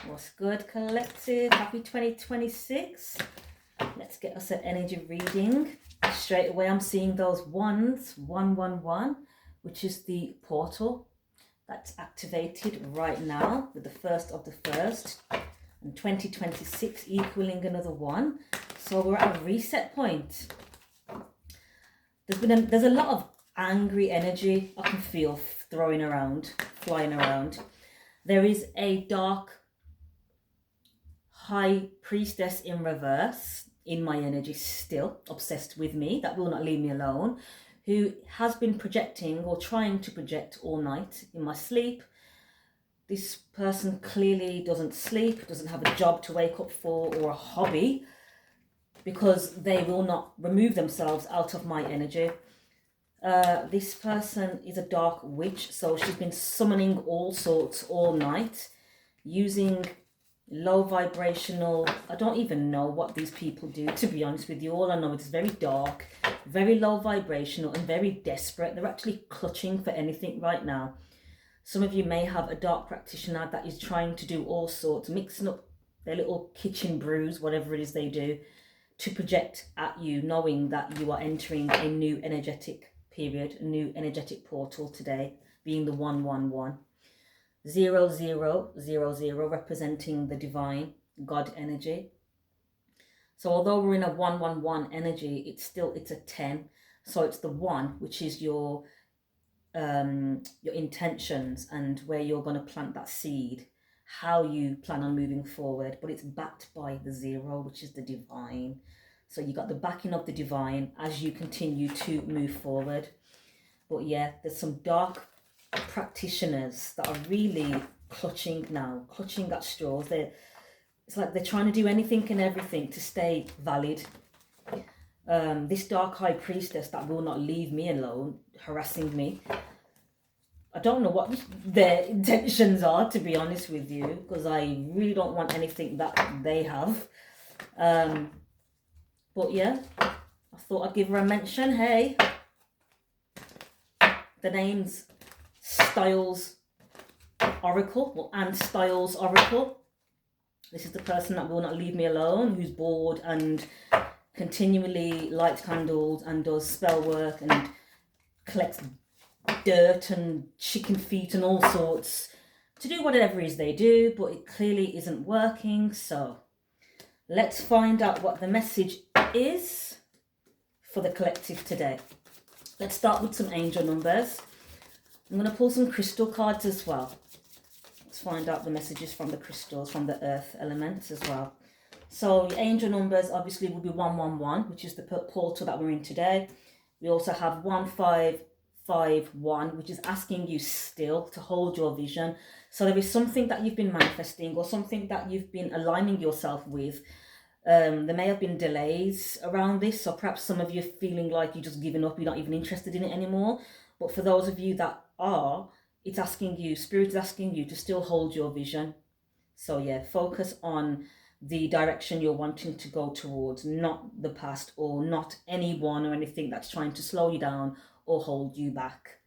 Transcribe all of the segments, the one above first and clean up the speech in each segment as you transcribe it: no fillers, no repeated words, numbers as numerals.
What's good, collective? Happy 2026. Let's get us an energy reading. Straight away, I'm seeing those ones, 111, which is the portal that's activated right now with the first of the first, and 2026 equaling another one. So we're at a reset point. There's a lot of angry energy I can feel flying around. There is a dark high priestess in reverse in my energy, still obsessed with me, that will not leave me alone, who has been projecting or trying to project all night in my sleep. This person clearly doesn't sleep, doesn't have a job to wake up for or a hobby, because they will not remove themselves out of my energy. This person is a dark witch, so she's been summoning all sorts all night, using low vibrational, I don't even know what these people do, to be honest with you. All I know is very dark, very low vibrational, and very desperate. They're actually clutching for anything right now. Some of you may have a dark practitioner that is trying to do all sorts, mixing up their little kitchen brews, whatever it is they do, to project at you, knowing that you are entering a new energetic period, a new energetic portal today, being the 111. 0000, representing the divine God energy. So although we're in a 111 energy, it's a 10. So it's the 1, which is your intentions and where you're going to plant that seed, how you plan on moving forward. But it's backed by the 0, which is the divine. So you got the backing of the divine as you continue to move forward. But yeah, there's some dark practitioners that are really clutching at straws. It's like they're trying to do anything and everything to stay valid. This dark high priestess that will not leave me alone, harassing me. I don't know what their intentions are, to be honest with you, because I really don't want anything that they have. But yeah, I thought I'd give her a mention. Hey, the name's Styles Oracle, and Styles Oracle. This is the person that will not leave me alone, who's bored and continually lights candles and does spell work and collects dirt and chicken feet and all sorts to do whatever it is they do, but it clearly isn't working. So let's find out what the message is for the collective today. Let's start with some angel numbers. I'm going to pull some crystal cards as well. Let's find out the messages from the crystals, from the earth elements as well. So the angel numbers obviously will be 111, which is the portal that we're in today. We also have 1551, which is asking you still to hold your vision. So there is something that you've been manifesting or something that you've been aligning yourself with. There may have been delays around this, or perhaps some of you are feeling like you're just giving up, you're not even interested in it anymore. But for those of you that are, it's asking you, Spirit is asking you to still hold your vision. So yeah, focus on the direction you're wanting to go towards, not the past or not anyone or anything that's trying to slow you down or hold you back.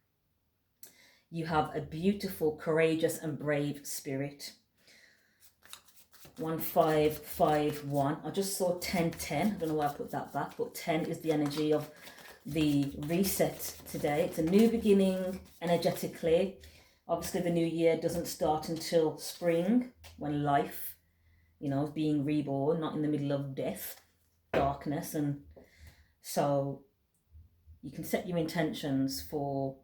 You have a beautiful, courageous and brave spirit. 1551. I just saw 1010. I don't know why I put that back, but 10 is the energy of the reset today. It's a new beginning energetically. Obviously the new year doesn't start until spring, when life, is being reborn, not in the middle of death, darkness. And so you can set your intentions for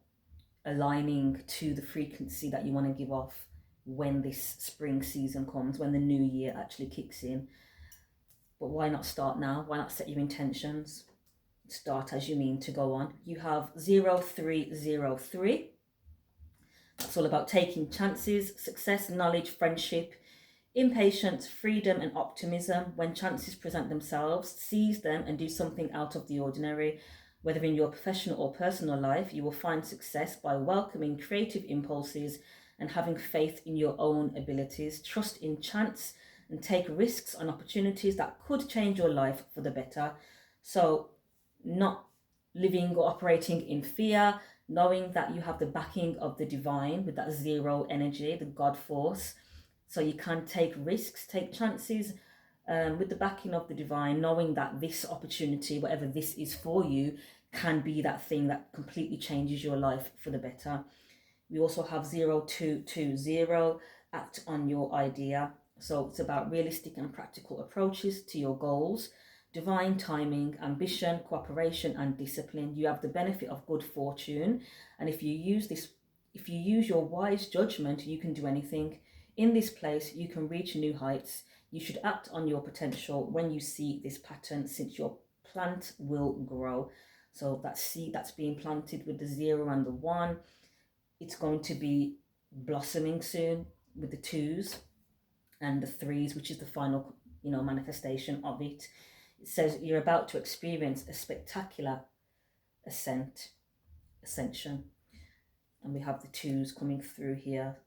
aligning to the frequency that you want to give off when this spring season comes, when the new year actually kicks in. But why not start now? Why not set your intentions? Start as you mean to go on. You have 0303. That's all about taking chances, success, knowledge, friendship, impatience, freedom and optimism. When chances present themselves, seize them and do something out of the ordinary. Whether in your professional or personal life, you will find success by welcoming creative impulses and having faith in your own abilities. Trust in chance and take risks on opportunities that could change your life for the better. So not living or operating in fear, knowing that you have the backing of the divine with that 0 energy, the God force, So you can take risks, take chances, with the backing of the divine, knowing that this opportunity, whatever this is for you, can be that thing that completely changes your life for the better. We also have 0220, act on your idea. So it's about realistic and practical approaches to your goals, divine timing, ambition, cooperation, and discipline. You have the benefit of good fortune. And if you use your wise judgment, you can do anything. In this place, you can reach new heights. You should act on your potential when you see this pattern, since your plant will grow. So that seed that's being planted with the 0 and the 1, it's going to be blossoming soon with the 2s and the 3s, which is the final, manifestation of it. It says you're about to experience a spectacular ascension. And we have the 2s coming through here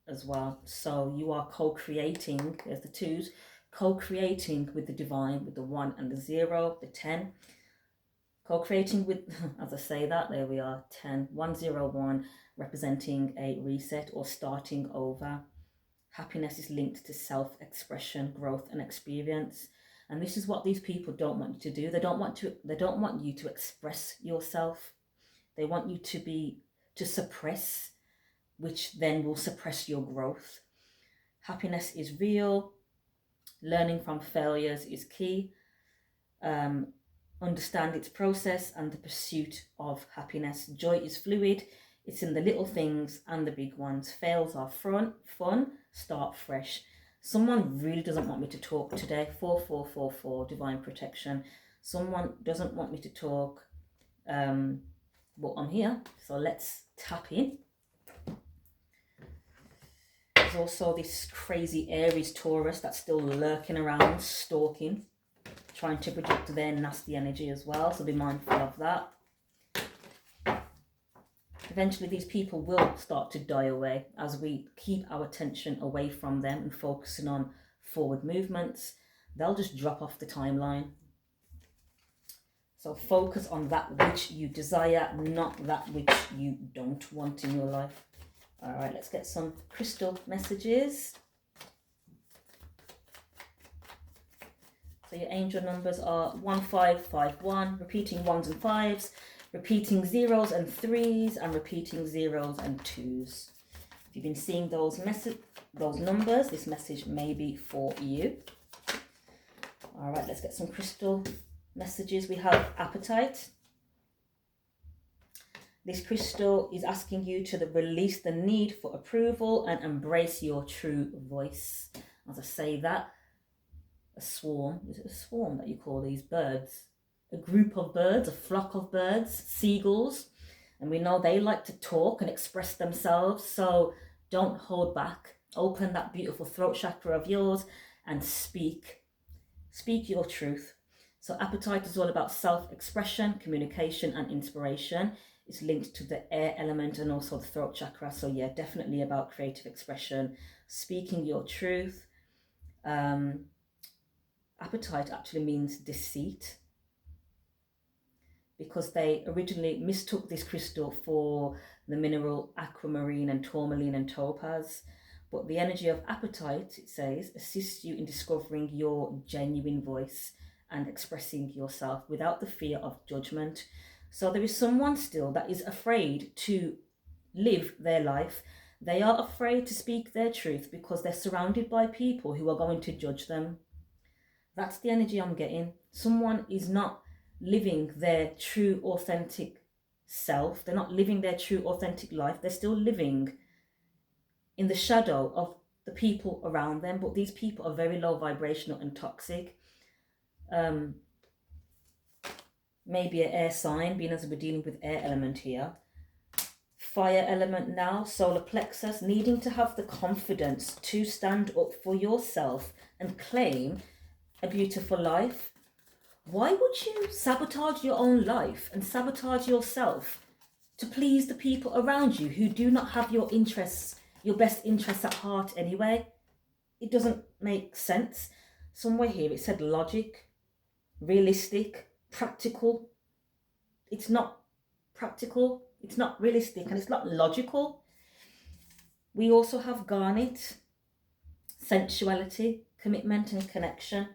as well. So you are co-creating, there's the 2s, co-creating with the divine, with the 1 and the 0, the 10. Co-creating with, as I say that, there we are, 10, 101, representing a reset or starting over. Happiness is linked to self-expression, growth, and experience. And this is what these people don't want you to do. They don't want you to express yourself. They want you to suppress, which then will suppress your growth. Happiness is real. Learning from failures is key. Understand its process and the pursuit of happiness. Joy is fluid. It's in the little things and the big ones. Fails are fun. Start fresh. Someone really doesn't want me to talk today. 4444, divine protection. Someone doesn't want me to talk, but I'm here. So let's tap in. There's also this crazy Aries Taurus that's still lurking around, stalking, trying to project their nasty energy as well. So be mindful of that. Eventually these people will start to die away as we keep our attention away from them and focusing on forward movements. They'll just drop off the timeline. So focus on that which you desire, not that which you don't want in your life. All right, let's get some crystal messages. So your angel numbers are 1551, repeating 1s and 5s, repeating 0s and 3s, and repeating 0s and 2s. If you've been seeing those numbers, this message may be for you. All right, let's get some crystal messages. We have appetite. This crystal is asking you to release the need for approval and embrace your true voice. As I say that, a swarm, is it a swarm that you call these birds? A group of birds, a flock of birds, seagulls. And we know they like to talk and express themselves. So don't hold back. Open that beautiful throat chakra of yours and speak. Speak your truth. So appetite is all about self-expression, communication, and inspiration. It's linked to the air element and also the throat chakra. So yeah, definitely about creative expression, speaking your truth. Appetite actually means deceit, because they originally mistook this crystal for the mineral aquamarine and tourmaline and topaz. But the energy of appetite, it says, assists you in discovering your genuine voice and expressing yourself without the fear of judgment. So there is someone still that is afraid to live their life. They are afraid to speak their truth because they're surrounded by people who are going to judge them. That's the energy I'm getting. Someone is not living their true, authentic self. They're not living their true, authentic life. They're still living in the shadow of the people around them. But these people are very low vibrational and toxic. Maybe an air sign, being as we're dealing with air element here. Fire element now, solar plexus, needing to have the confidence to stand up for yourself and claim a beautiful life. Why would you sabotage your own life and sabotage yourself to please the people around you who do not have your interests, your best interests at heart anyway? It doesn't make sense. Somewhere here it said logic, realistic, practical. It's not practical, it's not realistic, and it's not logical. We also have garnet. sensuality, commitment and connection.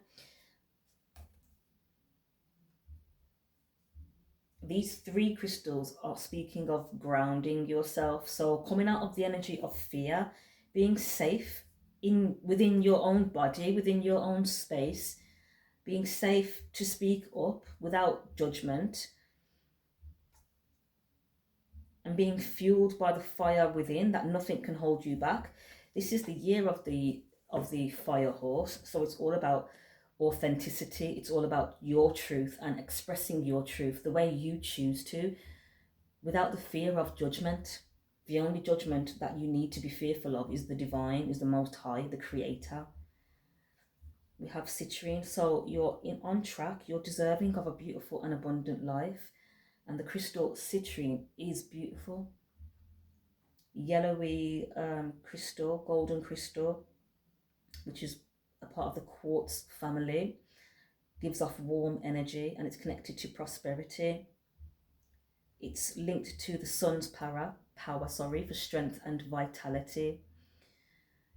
These three crystals are speaking of grounding yourself. So coming out of the energy of fear, being safe within your own body, within your own space, being safe to speak up without judgment, and being fueled by the fire within, that nothing can hold you back. This is the year of the fire horse, so it's all about authenticity. It's all about your truth and expressing your truth the way you choose to, without the fear of judgment. The only judgment that you need to be fearful of is the divine, is the most high, the creator. We have citrine, so you're on track, you're deserving of a beautiful and abundant life. And the crystal citrine is beautiful. Yellowy crystal, golden crystal, which is a part of the quartz family, gives off warm energy, and it's connected to prosperity. It's linked to the sun's power for strength and vitality.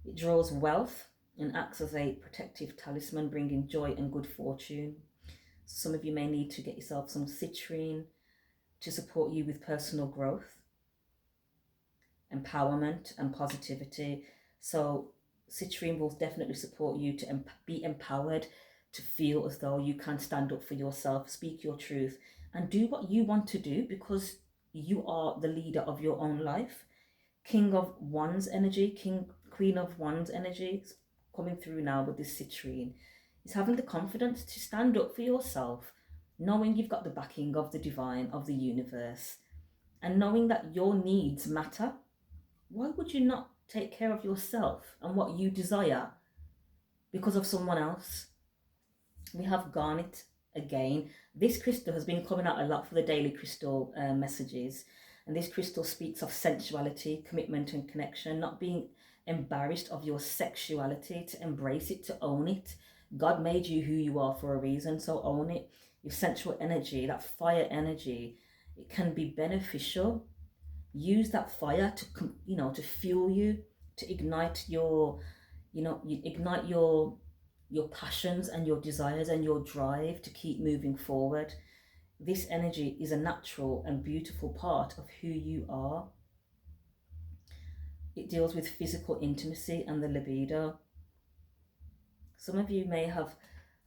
It draws wealth and acts as a protective talisman, bringing joy and good fortune. Some of you may need to get yourself some citrine to support you with personal growth, empowerment and positivity. So citrine will definitely support you to be empowered, to feel as though you can stand up for yourself, speak your truth, and do what you want to do, because you are the leader of your own life. King of Wands energy, Queen of Wands energy is coming through now with this citrine. Is having the confidence to stand up for yourself, knowing you've got the backing of the divine, of the universe, and knowing that your needs matter. Why would you not take care of yourself and what you desire because of someone else? We have garnet again. This crystal has been coming out a lot for the daily crystal messages. And this crystal speaks of sensuality, commitment and connection, not being embarrassed of your sexuality, to embrace it, to own it. God made you who you are for a reason, so own it. Your sensual energy, that fire energy, it can be beneficial. Use that fire to, to fuel you, to ignite your, you ignite your passions and your desires and your drive to keep moving forward. This energy is a natural and beautiful part of who you are. It deals with physical intimacy and the libido. Some of you may have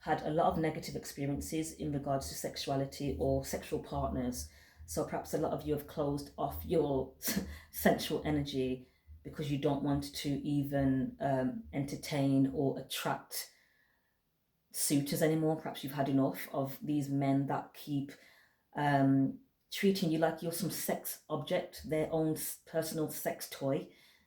had a lot of negative experiences in regards to sexuality or sexual partners. So perhaps a lot of you have closed off your sensual energy because you don't want to even entertain or attract suitors anymore. Perhaps you've had enough of these men that keep treating you like you're some sex object, their own personal sex toy,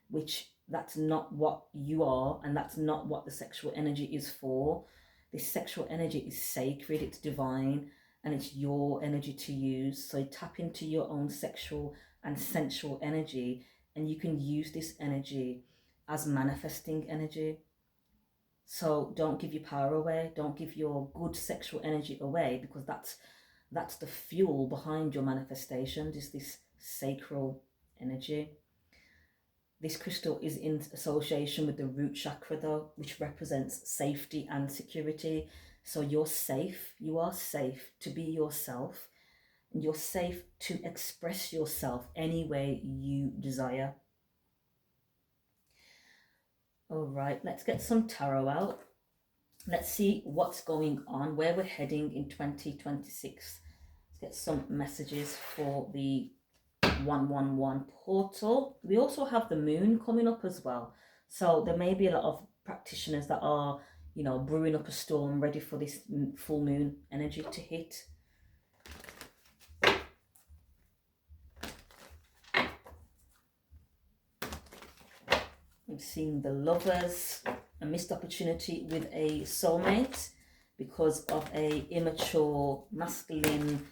which that's not what you are, and that's not what the sexual energy is for. This sexual energy is sacred, it's divine, and it's your energy to use. So tap into your own sexual and sensual energy, and you can use this energy as manifesting energy. So don't give your power away, don't give your good sexual energy away, because that's the fuel behind your manifestation, is this sacral energy. This crystal is in association with the root chakra though, which represents safety and security. So you're safe, you are safe to be yourself, and you're safe to express yourself any way you desire. All right, let's get some tarot out. Let's see what's going on, where we're heading in 2026. Let's get some messages for the 111 portal. We also have the moon coming up as well. So there may be a lot of practitioners that are, brewing up a storm, ready for this full moon energy to hit. I'm seeing the Lovers, a missed opportunity with a soulmate because of a immature masculine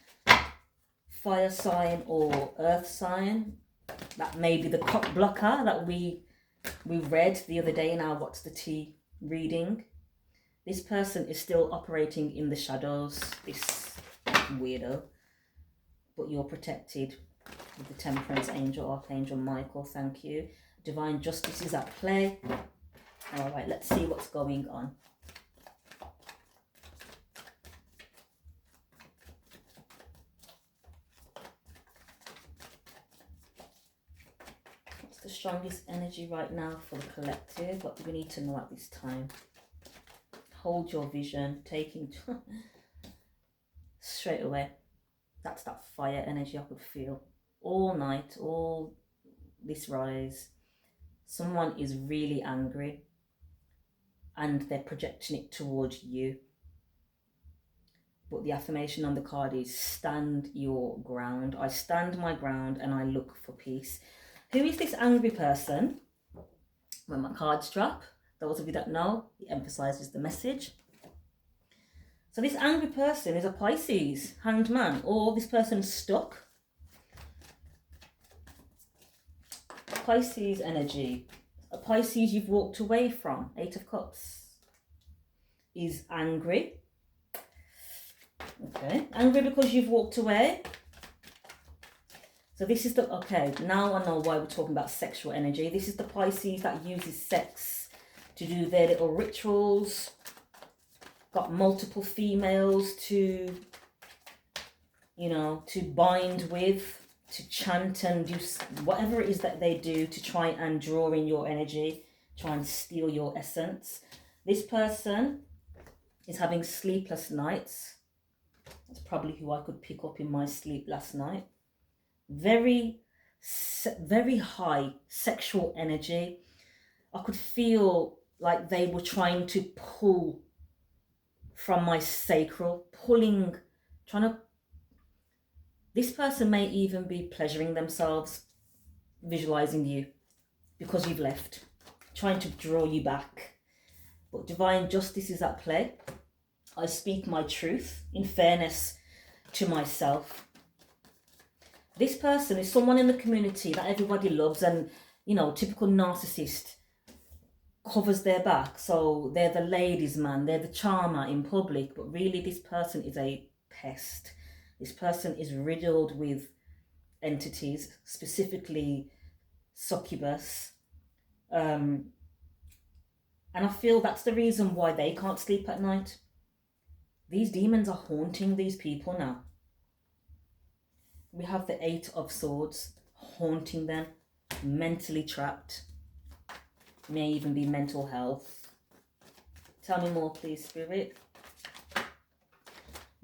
fire sign or earth sign. That may be the cock blocker that we read the other day in our What's the Tea reading. This person is still operating in the shadows, this weirdo, but you're protected with the Temperance Angel, Archangel Michael, thank you. Divine justice is at play. All right, let's see what's going on. What's the strongest energy right now for the collective? What do we need to know at this time? Hold your vision, taking straight away. That's that fire energy I could feel all night, all this rise. Someone is really angry and they're projecting it towards you. But the affirmation on the card is stand your ground. I stand my ground and I look for peace. Who is this angry person? When my cards drop, those of you that know, it emphasizes the message. So this angry person is a Pisces, Hanged Man, or this person's stuck. Pisces energy. A Pisces you've walked away from, 8 of Cups, is angry. Okay, angry because you've walked away. So this is the, okay, now I know why we're talking about sexual energy. This is the Pisces that uses sex to do their little rituals. Got multiple females to, you know, to bind with, to chant and do whatever it is that they do to try and draw in your energy, try and steal your essence. This person is having sleepless nights. That's probably who I could pick up in my sleep last night. Very high sexual energy. I could feel like they were trying to pull from my sacral, this person may even be pleasuring themselves, visualizing you because you've left, trying to draw you back. But divine justice is at play. I speak my truth in fairness to myself. This person is someone in the community that everybody loves, and, you know, typical narcissist covers their back. So they're the ladies' man, they're the charmer in public, but really this person is a pest. This person is riddled with entities, specifically succubus. And I feel that's the reason why they can't sleep at night. These demons are haunting these people now. We have the 8 of Swords haunting them, mentally trapped. May even be mental health. Tell me more, please, Spirit.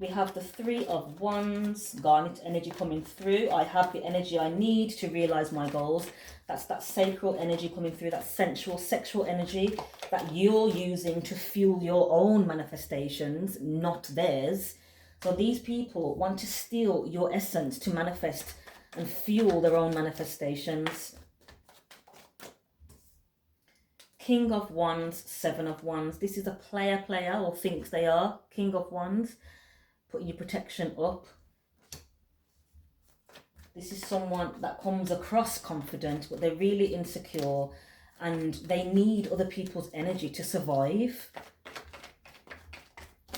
We have the 3 of Wands, garnet energy coming through. I have the energy I need to realize my goals. That's that sacral energy coming through, that sensual, sexual energy that you're using to fuel your own manifestations, not theirs. So these people want to steal your essence to manifest and fuel their own manifestations. King of Wands, 7 of Wands. This is a player or thinks they are. King of Wands, putting your protection up. This is someone that comes across confident, but they're really insecure and they need other people's energy to survive.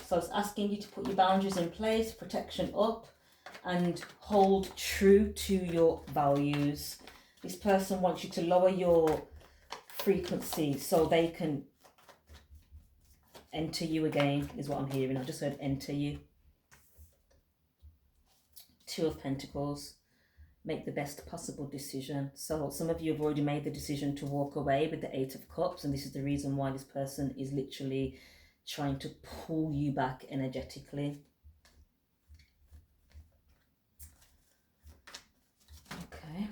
So it's asking you to put your boundaries in place, protection up, and hold true to your values. This person wants you to lower your frequency so they can enter you again, is what I'm hearing. I just heard enter you. 2 of Pentacles. Make the best possible decision. So some of you have already made the decision to walk away with the 8 of Cups, and this is the reason why this person is literally trying to pull you back energetically. Okay.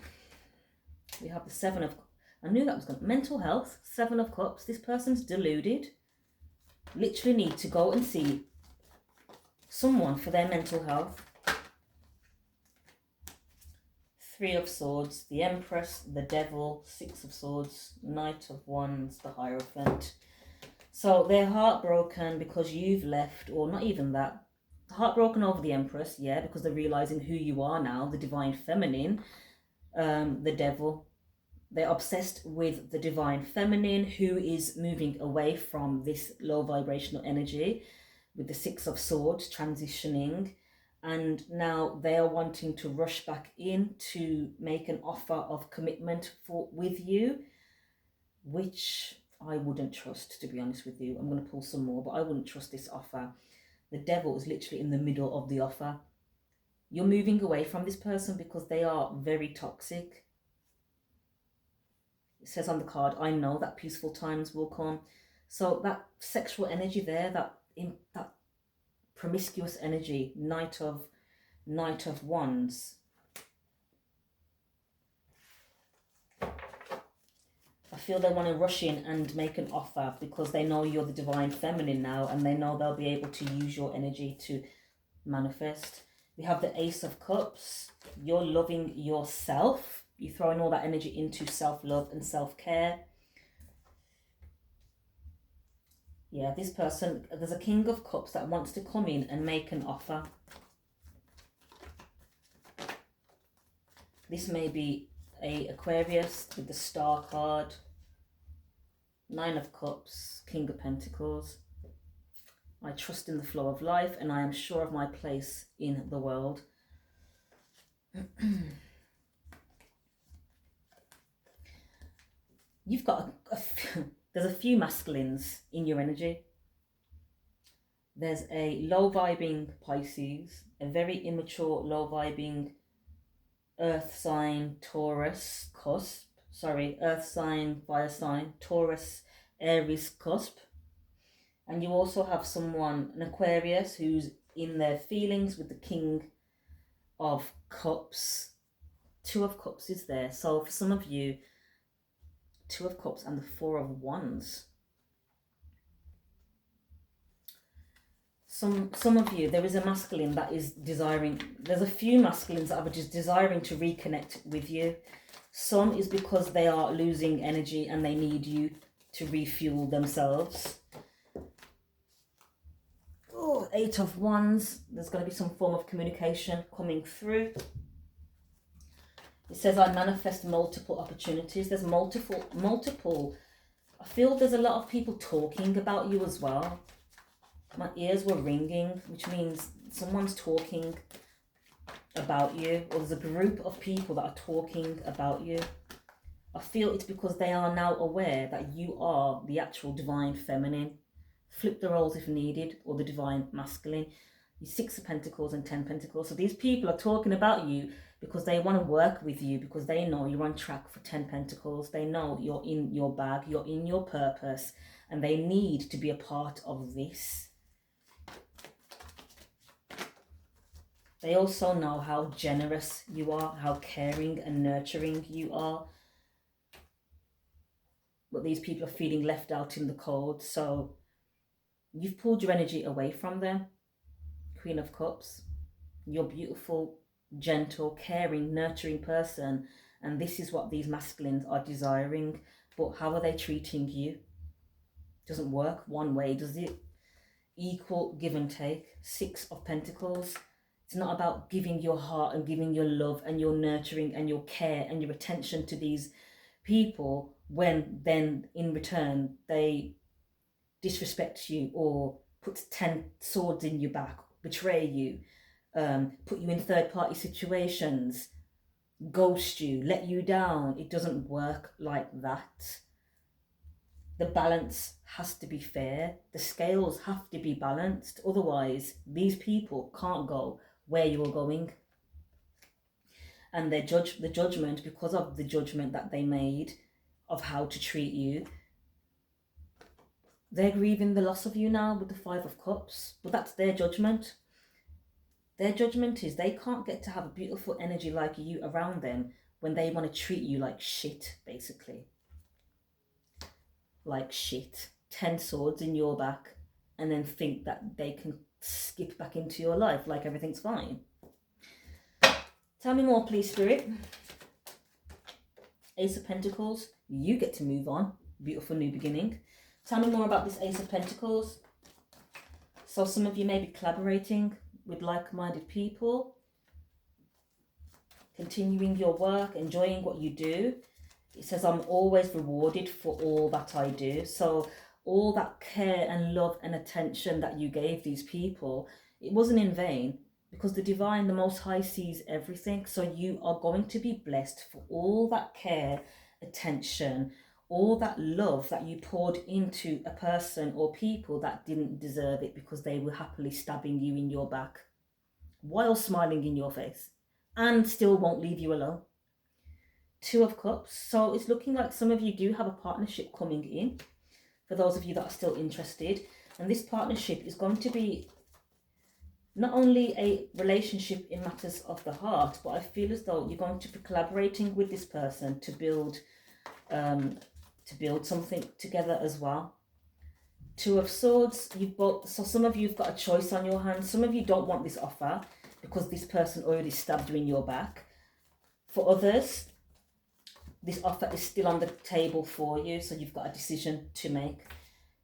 We have the 7 of... I knew that was going to... Mental health, 7 of Cups. This person's deluded. Literally need to go and see someone for their mental health. 3 of Swords, the Empress, the Devil, 6 of Swords, Knight of Wands, the Hierophant. So they're heartbroken because you've left, or not even that. Heartbroken over the Empress, yeah, because they're realizing who you are now, the Divine Feminine, the Devil. They're obsessed with the Divine Feminine, who is moving away from this low vibrational energy with the 6 of Swords transitioning. And now they are wanting to rush back in to make an offer of commitment with you, which I wouldn't trust, to be honest with you. I'm going to pull some more, but I wouldn't trust this offer. The devil is literally in the middle of the offer. You're moving away from this person because they are very toxic. It says on the card, I know that peaceful times will come. So that sexual energy there, that promiscuous energy, Knight of Wands. I feel they want to rush in and make an offer because they know you're the divine feminine now, and they know they'll be able to use your energy to manifest. We have the Ace of Cups. You're loving yourself. You're throwing all that energy into self-love and self-care. Yeah, this person, there's a King of Cups that wants to come in and make an offer. This may be a Aquarius with the Star card. Nine of Cups, King of Pentacles. I trust in the flow of life and I am sure of my place in the world. You've got there's a few masculines in your energy. There's a low vibing Pisces, a very immature low vibing earth sign Taurus cusp. Earth sign, fire sign, Taurus, Aries cusp. And you also have someone, an Aquarius, who's in their feelings with the King of Cups. Two of Cups is there. So for some of you, Two of Cups and the Four of Wands. Some of you, there is a masculine that is desiring, there's a few masculines that are just desiring to reconnect with you. Some is because they are losing energy and they need you to refuel themselves. Oh, Eight of Wands. There's going to be some form of communication coming through. It says I manifest multiple opportunities. There's multiple. I feel there's a lot of people talking about you as well. My ears were ringing, which means someone's talking about you, or there's a group of people that are talking about you. I feel it's because they are now aware that you are the actual divine feminine. Flip the roles if needed, or the divine masculine. Six of Pentacles and 10 Pentacles. So these people are talking about you because they want to work with you, because they know you're on track for 10 Pentacles. They know you're in your bag, you're in your purpose, and they need to be a part of this. They also know how generous you are, how caring and nurturing you are. But these people are feeling left out in the cold, so you've pulled your energy away from them. Queen of Cups. You're beautiful, gentle, caring, nurturing person, and this is what these masculines are desiring. But how are they treating you? Doesn't work one way, does it? Equal give and take. Six of Pentacles. It's not about giving your heart and giving your love and your nurturing and your care and your attention to these people when then in return they disrespect you or put 10 swords in your back, betray you, put you in third-party situations, ghost you, let you down. It doesn't work like that. The balance has to be fair. The scales have to be balanced. Otherwise, these people can't go where you're going. And the judgment, because of the judgment that they made of how to treat you, they're grieving the loss of you now with the Five of Cups. But that's their judgment. Their judgment is they can't get to have a beautiful energy like you around them when they want to treat you like shit, basically. Like shit. 10 swords in your back, and then think that they can skip back into your life like everything's fine. Tell me more, please, Spirit. Ace of Pentacles. You get to move on. Beautiful new beginning. Tell me more about this Ace of Pentacles. So some of you may be collaborating with like-minded people, continuing your work, enjoying what you do. It says, I'm always rewarded for all that I do. So all that care and love and attention that you gave these people, it wasn't in vain, because the divine, the Most High, sees everything. So you are going to be blessed for all that care, attention, all that love that you poured into a person or people that didn't deserve it, because they were happily stabbing you in your back while smiling in your face and still won't leave you alone. Two of Cups. So it's looking like some of you do have a partnership coming in, for those of you that are still interested. And this partnership is going to be not only a relationship in matters of the heart, but I feel as though you're going to be collaborating with this person to build something together as well. Two of Swords. So some of you've got a choice on your hands. Some of you don't want this offer because this person already stabbed you in your back. For others, this offer is still on the table for you, so you've got a decision to make.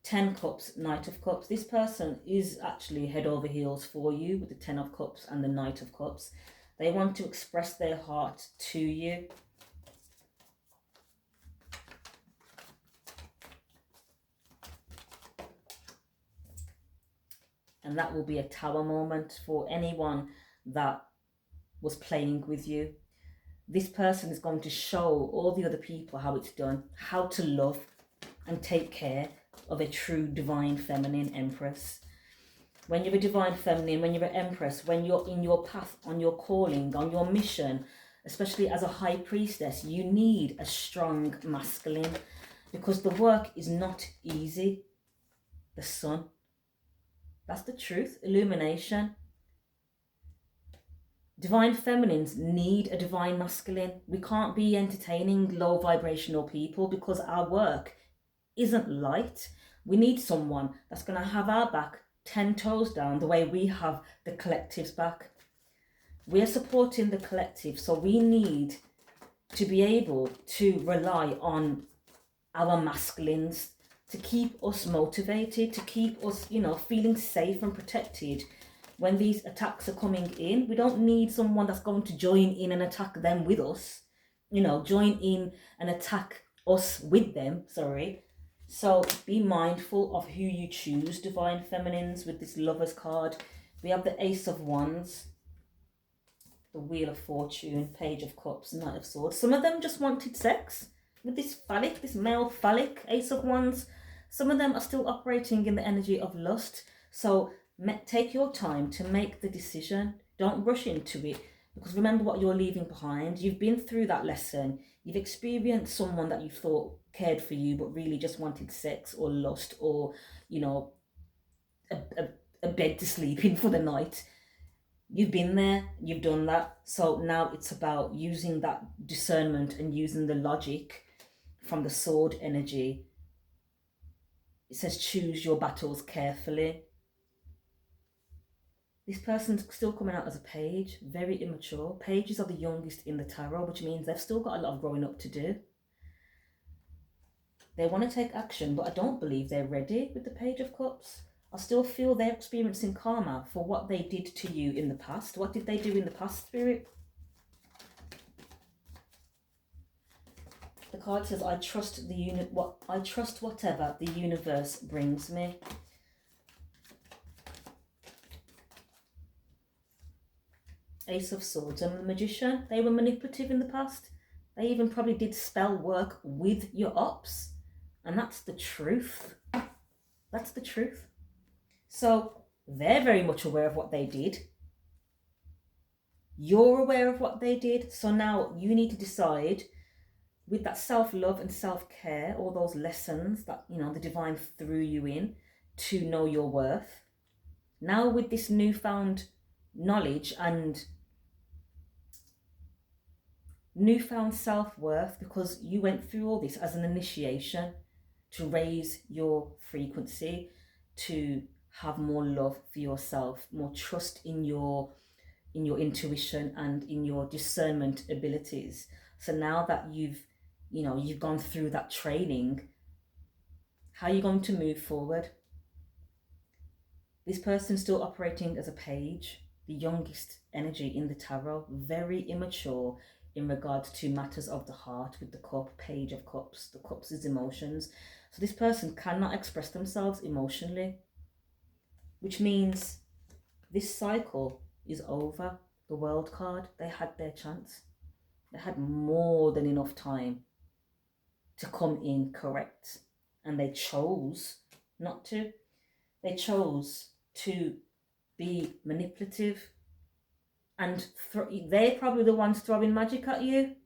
10 Cups, Knight of Cups. This person is actually head over heels for you with the 10 of Cups and the Knight of Cups. They want to express their heart to you. And that will be a Tower moment for anyone that was playing with you. This person is going to show all the other people how it's done, how to love and take care of a true divine feminine empress. When you're a divine feminine, when you're an empress, when you're in your path, on your calling, on your mission, especially as a high priestess, you need a strong masculine, because the work is not easy. The sun. That's the truth. Illumination. Divine feminines need a divine masculine. We can't be entertaining low vibrational people because our work isn't light. We need someone that's going to have our back 10 toes down the way we have the collective's back. We're supporting the collective, so we need to be able to rely on our masculines to keep us motivated, to keep us, feeling safe and protected when these attacks are coming in. We don't need someone that's going to join in and attack them with us, join in and attack us with them, sorry. So be mindful of who you choose, divine feminines, with this Lovers card. We have the Ace of Wands, the Wheel of Fortune, Page of Cups, Knight of Swords. Some of them just wanted sex with this male phallic Ace of Wands. Some of them are still operating in the energy of lust. So take your time to make the decision. Don't rush into it, because remember what you're leaving behind. You've been through that lesson. You've experienced someone that you thought cared for you but really just wanted sex or lust or, a bed to sleep in for the night. You've been there, you've done that. So now it's about using that discernment and using the logic from the sword energy. It says choose your battles carefully. This person's still coming out as a page, very immature. Pages are the youngest in the tarot, which means they've still got a lot of growing up to do. They want to take action, but I don't believe they're ready with the Page of Cups. I still feel they're experiencing karma for what they did to you in the past. What did they do in the past, Spirit? The card says, I trust whatever the universe brings me. Ace of Swords and the Magician. They were manipulative in the past. They even probably did spell work with your ops. And that's the truth. That's the truth. So they're very much aware of what they did. You're aware of what they did. So now you need to decide, with that self-love and self-care, all those lessons that, the divine threw you in to know your worth. Now with this newfound knowledge and newfound self-worth, because you went through all this as an initiation to raise your frequency, to have more love for yourself, more trust in your intuition and in your discernment abilities. So now that you've gone through that training, how are you going to move forward? This person's still operating as a page, the youngest energy in the tarot, very immature in regards to matters of the heart with the cup, Page of Cups. The cups is emotions. So this person cannot express themselves emotionally, which means this cycle is over. The World card, they had their chance. They had more than enough time to come in correct. And they chose not to. They chose to be manipulative. And they're probably the ones throwing magic at you,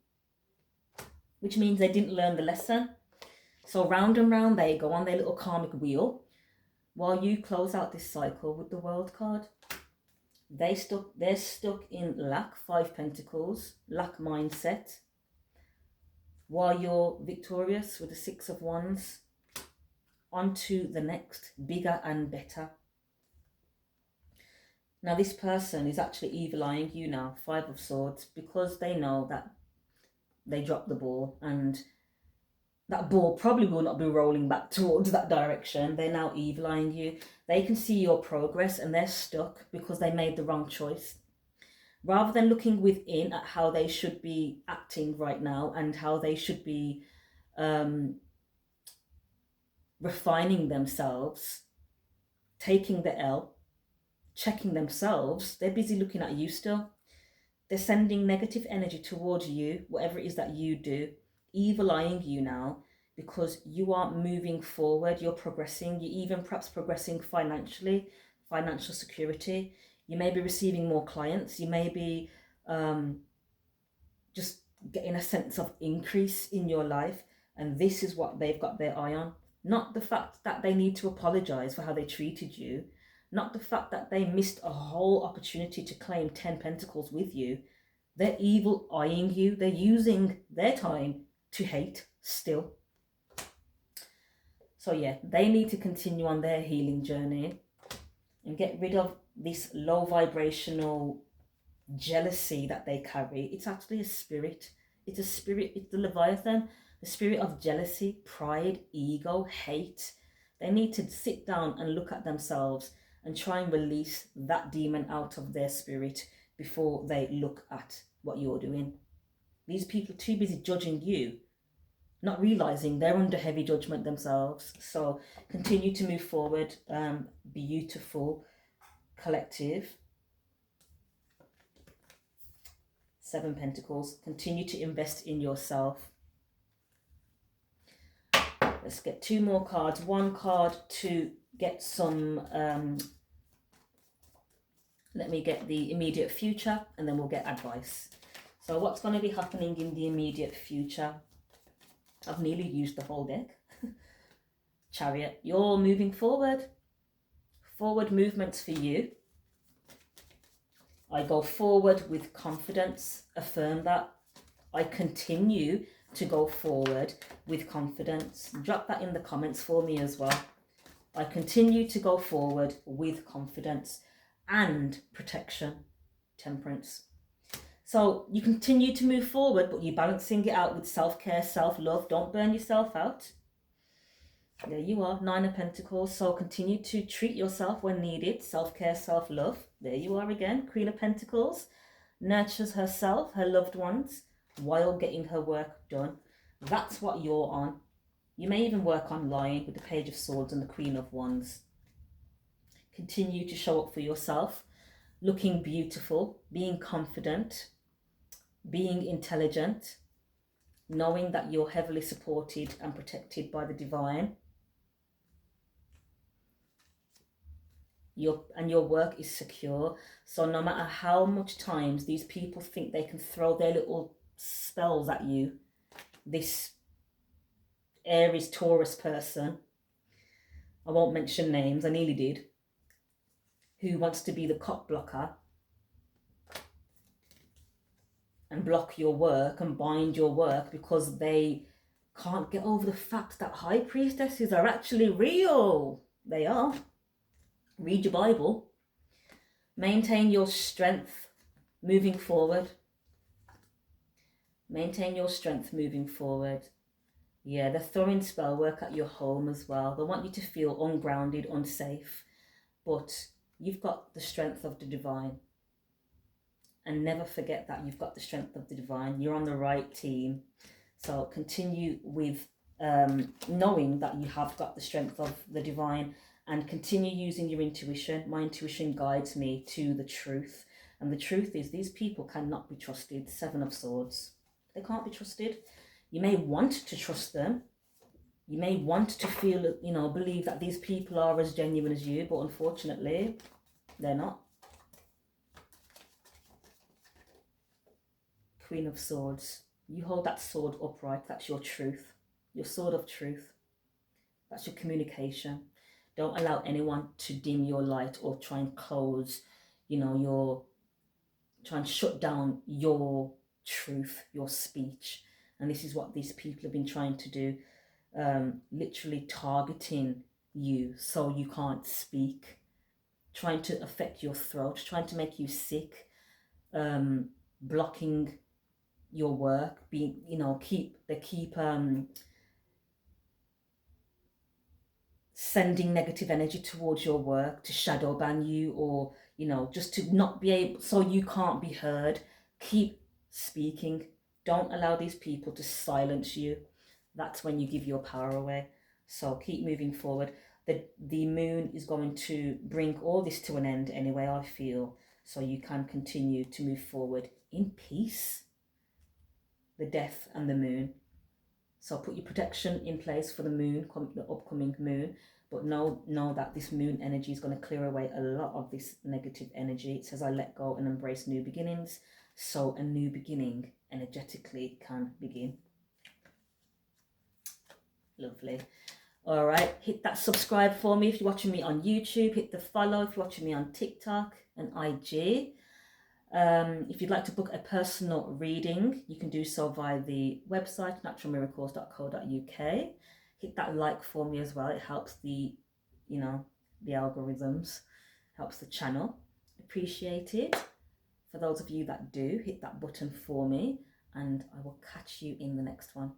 which means they didn't learn the lesson. So round and round they go on their little karmic wheel while you close out this cycle with the World card. They're stuck in lack, 5 pentacles, lack mindset, while you're victorious with the 6 of wands, on to the next, bigger and better. Now this person is actually evil eyeing you now, 5 of swords, because they know that they dropped the ball, and that ball probably will not be rolling back towards that direction. They're now evil eyeing you. They can see your progress and they're stuck because they made the wrong choice. Rather than looking within at how they should be acting right now and how they should be refining themselves, taking the L, checking themselves, they're busy looking at you still. They're sending negative energy towards you, whatever it is that you do, evil eyeing you now, because you are moving forward, you're progressing, you're even perhaps progressing financially, financial security. You may be receiving more clients, you may be just getting a sense of increase in your life, and this is what they've got their eye on. Not the fact that they need to apologize for how they treated you, not the fact that they missed a whole opportunity to claim 10 pentacles with you. They're evil eyeing you. They're using their time to hate still. So yeah, they need to continue on their healing journey and get rid of this low vibrational jealousy that they carry. It's actually a spirit. It's a spirit. It's the Leviathan, the spirit of jealousy, pride, ego, hate. They need to sit down and look at themselves and try and release that demon out of their spirit before they look at what you're doing. These people are too busy judging you, not realizing they're under heavy judgment themselves. So continue to move forward. Beautiful collective. 7 Pentacles. Continue to invest in yourself. Let's get 2 more cards. 1 card to get some let me get the immediate future, and then we'll get advice. So what's going to be happening in the immediate future? I've nearly used the whole deck. Chariot, you're moving forward. Forward movements for you. I go forward with confidence. Affirm that. I continue to go forward with confidence. Drop that in the comments for me as well. I continue to go forward with confidence and protection. Temperance. So you continue to move forward, but you're balancing it out with self-care, self-love. Don't burn yourself out. There you are, 9 of Pentacles. So continue to treat yourself when needed. Self-care, self-love. There you are again, Queen of Pentacles. Nurtures herself, her loved ones, while getting her work done. That's what you're on. You may even work online with the Page of Swords and the Queen of Wands. Continue to show up for yourself, looking beautiful, being confident, being intelligent, knowing that you're heavily supported and protected by the divine. Your work is secure. So no matter how much times these people think they can throw their little spells at you, this Aries Taurus person, I won't mention names, I nearly did, who wants to be the cock blocker and block your work and bind your work because they can't get over the fact that high priestesses are actually real. They are. Read your Bible. Maintain your strength moving forward. Maintain your strength moving forward. Yeah, they're throwing spell work at your home as well. They want you to feel ungrounded, unsafe. But you've got the strength of the divine. And never forget that you've got the strength of the divine. You're on the right team. So continue with knowing that you have got the strength of the divine, and continue using your intuition. My intuition guides me to the truth. And the truth is these people cannot be trusted. 7 of Swords. They can't be trusted. You may want to trust them. You may want to feel, believe that these people are as genuine as you, but unfortunately, they're not. Queen of Swords. You hold that sword upright. That's your truth. Your sword of truth. That's your communication. Don't allow anyone to dim your light or try and close, try and shut down your truth, your speech. And this is what these people have been trying to do, literally targeting you so you can't speak, trying to affect your throat, trying to make you sick, blocking your work, keep sending negative energy towards your work to shadow ban you, or just to not be able, so you can't be heard. Keep speaking. Don't allow these people to silence you. That's when you give your power away. So keep moving forward. The moon is going to bring all this to an end anyway, I feel, so you can continue to move forward in peace. The death and the moon. So put your protection in place for the moon, the upcoming moon, but know that this moon energy is going to clear away a lot of this negative energy. It says, I let go and embrace new beginnings, so a new beginning energetically can begin. Lovely. All right, hit that subscribe for me if you're watching me on YouTube. Hit the follow if you're watching me on TikTok and IG. If you'd like to book a personal reading, you can do so via the website naturalmiracles.co.uk. Hit that like for me as well. It helps the algorithms, helps the channel. Appreciate it. For those of you that do, hit that button for me, and I will catch you in the next one.